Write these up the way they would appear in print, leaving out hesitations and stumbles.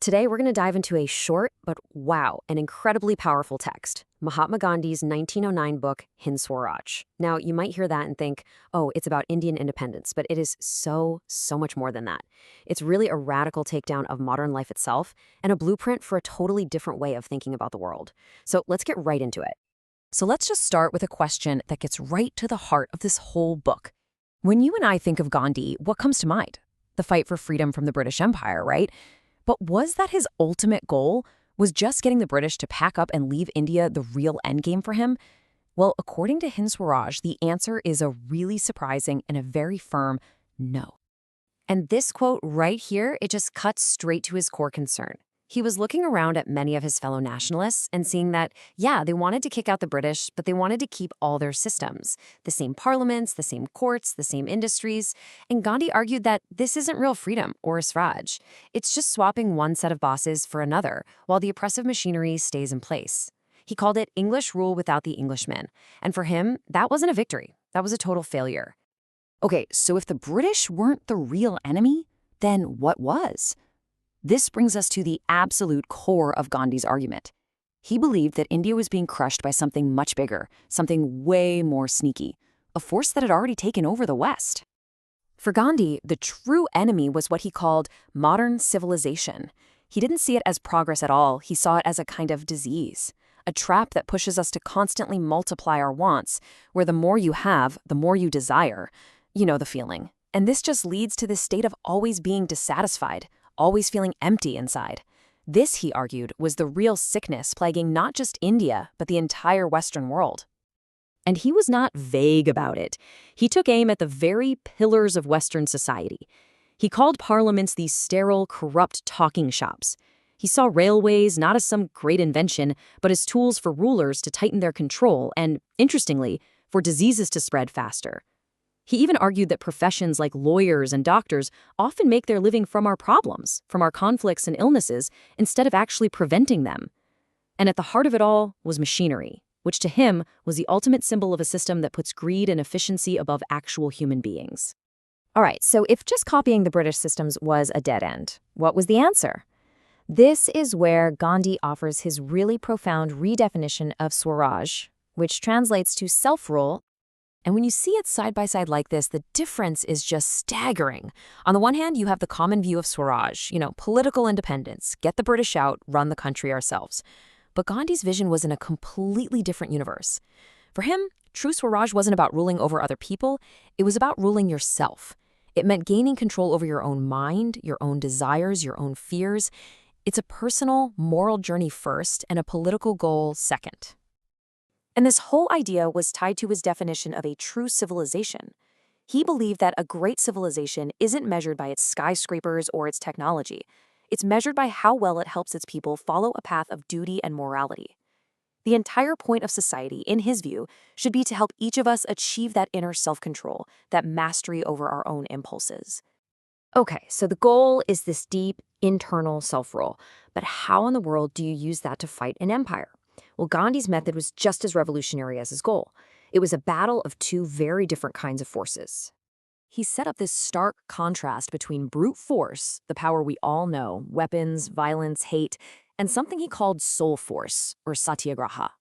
Today, we're going to dive into a short, but wow, an incredibly powerful text, Mahatma Gandhi's 1909 book, Hind Swaraj. Now, you might hear that and think, oh, it's about Indian independence, but it is so much more than that. It's really a radical takedown of modern life itself and a blueprint for a totally different way of thinking about the world. So let's get right into it. So let's just start with a question that gets right to the heart of this whole book. When you and I think of Gandhi, what comes to mind? The fight for freedom from the British Empire, right? But was that his ultimate goal? Was just getting the British to pack up and leave India the real endgame for him? Well, according to Hind Swaraj, the answer is a really surprising and a very firm no. And this quote right here, it just cuts straight to his core concern. He was looking around at many of his fellow nationalists and seeing that, yeah, they wanted to kick out the British, but they wanted to keep all their systems, the same parliaments, the same courts, the same industries. And Gandhi argued that this isn't real freedom or a Swaraj. It's just swapping one set of bosses for another while the oppressive machinery stays in place. He called it English rule without the Englishman. And for him, that wasn't a victory. That was a total failure. Okay, so if the British weren't the real enemy, then what was? This brings us to the absolute core of Gandhi's argument. He believed that India was being crushed by something much bigger, something way more sneaky, a force that had already taken over the West. For Gandhi, the true enemy was what he called modern civilization. He didn't see it as progress at all. He saw it as a kind of disease, a trap that pushes us to constantly multiply our wants, where the more you have, the more you desire. You know the feeling. And this just leads to this state of always being dissatisfied, always feeling empty inside. This, he argued, was the real sickness plaguing not just India, but the entire Western world. And he was not vague about it. He took aim at the very pillars of Western society. He called parliaments these sterile, corrupt talking shops. He saw railways not as some great invention, but as tools for rulers to tighten their control and, interestingly, for diseases to spread faster. He even argued that professions like lawyers and doctors often make their living from our problems, from our conflicts and illnesses, instead of actually preventing them. And at the heart of it all was machinery, which to him was the ultimate symbol of a system that puts greed and efficiency above actual human beings. All right, so if just copying the British systems was a dead end, what was the answer? This is where Gandhi offers his really profound redefinition of Swaraj, which translates to self-rule. And when you see it side by side like this, the difference is just staggering. On the one hand, you have the common view of Swaraj, political independence, get the British out, run the country ourselves. But Gandhi's vision was in a completely different universe. For him, true Swaraj wasn't about ruling over other people, it was about ruling yourself. It meant gaining control over your own mind, your own desires, your own fears. It's a personal, moral journey first and a political goal second. And this whole idea was tied to his definition of a true civilization. He believed that a great civilization isn't measured by its skyscrapers or its technology. It's measured by how well it helps its people follow a path of duty and morality. The entire point of society, in his view, should be to help each of us achieve that inner self-control, that mastery over our own impulses. Okay, so the goal is this deep, internal self-rule. But how in the world do you use that to fight an empire? Well, Gandhi's method was just as revolutionary as his goal. It was a battle of two very different kinds of forces. He set up this stark contrast between brute force, the power we all know, weapons, violence, hate, and something he called soul force, or satyagraha.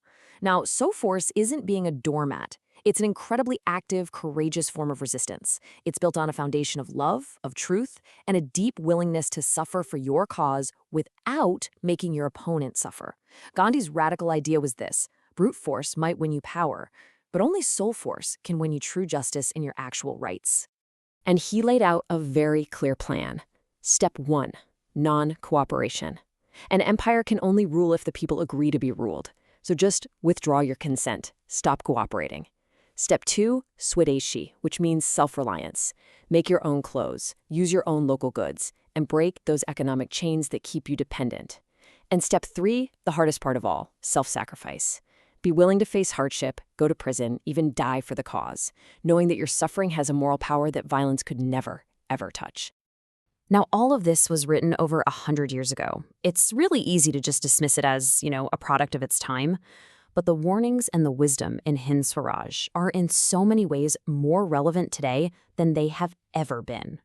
Now, soul force isn't being a doormat. It's an incredibly active, courageous form of resistance. It's built on a foundation of love, of truth, and a deep willingness to suffer for your cause without making your opponent suffer. Gandhi's radical idea was this: brute force might win you power, but only soul force can win you true justice in your actual rights. And he laid out a very clear plan. Step 1, non-cooperation. An empire can only rule if the people agree to be ruled. So just withdraw your consent. Stop cooperating. Step 2, Swadeshi, which means self-reliance. Make your own clothes, use your own local goods, and break those economic chains that keep you dependent. And step 3, the hardest part of all, self-sacrifice. Be willing to face hardship, go to prison, even die for the cause, knowing that your suffering has a moral power that violence could never, ever touch. Now, all of this was written over 100 years ago. It's really easy to just dismiss it as, a product of its time. But the warnings and the wisdom in Hind Swaraj are in so many ways more relevant today than they have ever been.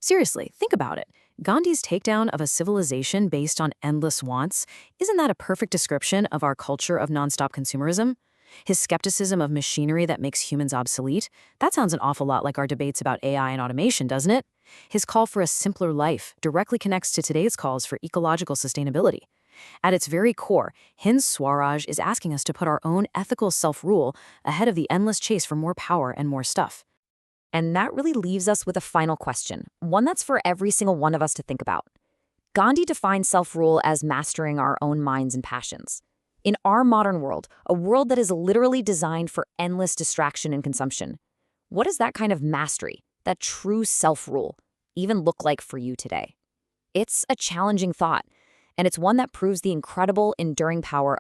Seriously, think about it. Gandhi's takedown of a civilization based on endless wants, isn't that a perfect description of our culture of nonstop consumerism? His skepticism of machinery that makes humans obsolete, that sounds an awful lot like our debates about AI and automation, doesn't it? His call for a simpler life directly connects to today's calls for ecological sustainability. At its very core, Hind's Swaraj is asking us to put our own ethical self-rule ahead of the endless chase for more power and more stuff. And that really leaves us with a final question, one that's for every single one of us to think about. Gandhi defined self-rule as mastering our own minds and passions. In our modern world, a world that is literally designed for endless distraction and consumption, what does that kind of mastery, that true self-rule, even look like for you today? It's a challenging thought, and it's one that proves the incredible, enduring power